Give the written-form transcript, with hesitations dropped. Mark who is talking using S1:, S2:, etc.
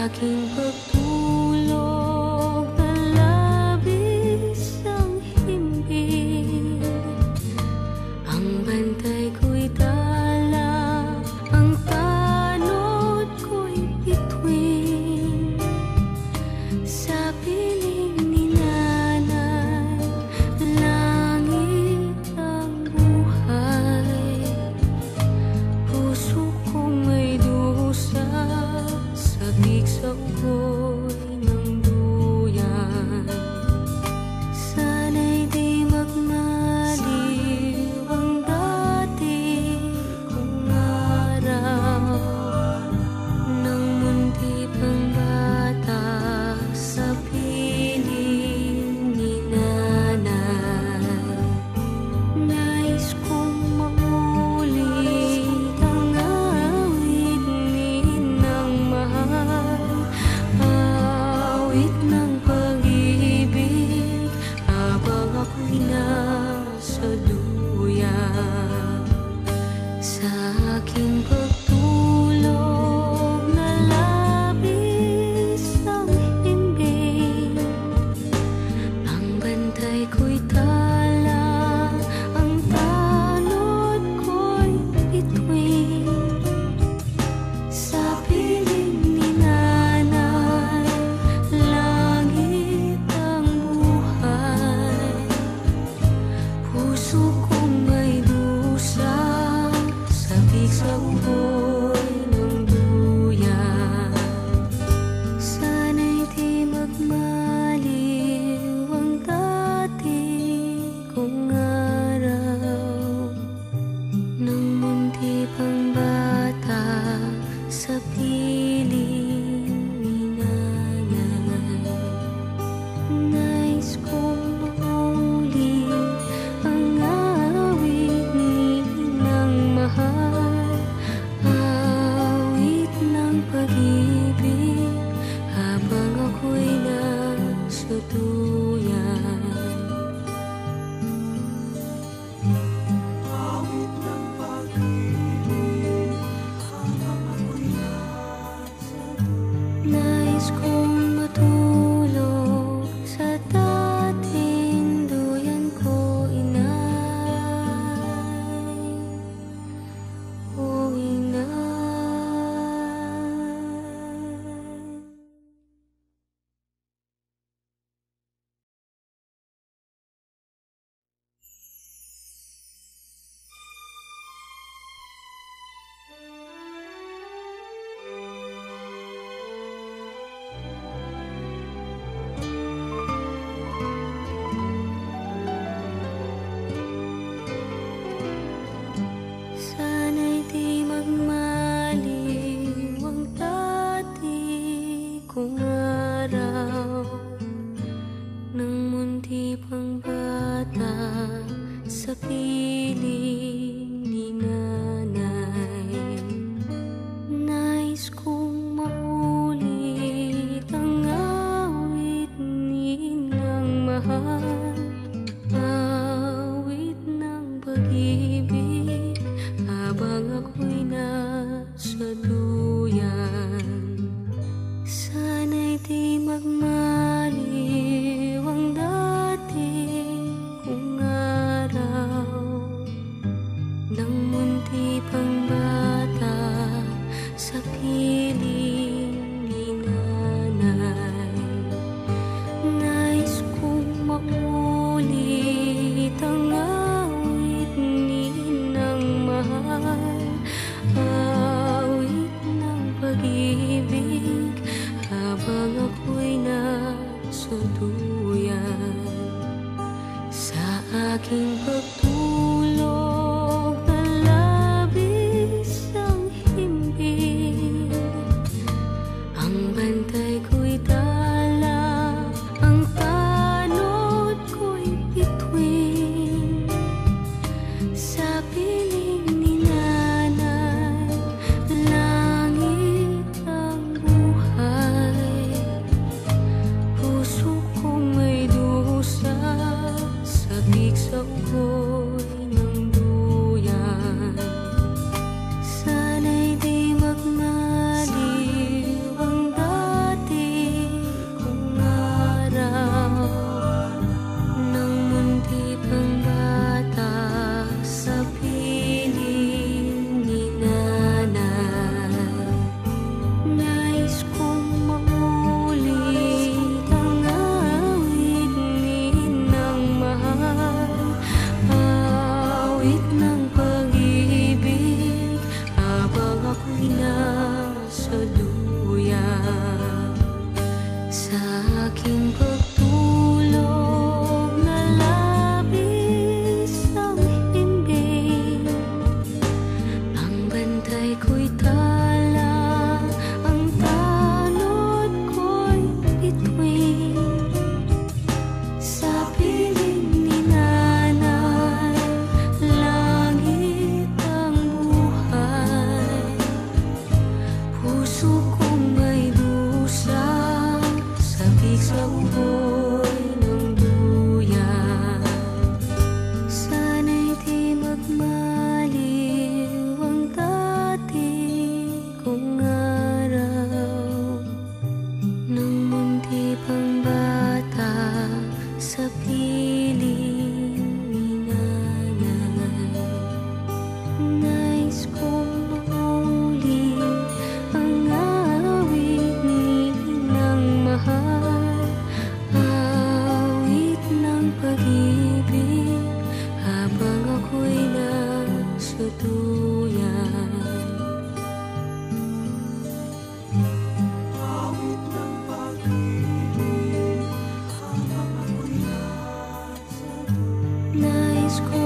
S1: aking pagtulog na labis ang himbing. Ang bantay ko'y dala, ang tanod ko'y bituin. Sa piling ni nanay, langit ang buhay. Puso kong may dusa, sabik sa apoy ng duyan. Sana'y di magmaliw ang dati kong araw, nang mundi pang bata sa piling ni nanay. Nais kong maulit ang awit ni Inang Mahal. sa aking pagtulog na labis ang himbing. Ang bantay ko'y tala, ang tanod ko'y bituin. Sa piling ni nanay, langit ang buhay. Puso kong may dusa, sabik sa uboy ng duyan. Sana'y di magmaliw ang dati kong araw, nang munti pang bata sa piling ni nanay. Nais kong mauli ang awit ni Inang mahal, awit ng pag-ibig habang ako'y nasa duyan. Awit ng pag-ibig habang ako'y nasa duyan. Nais ko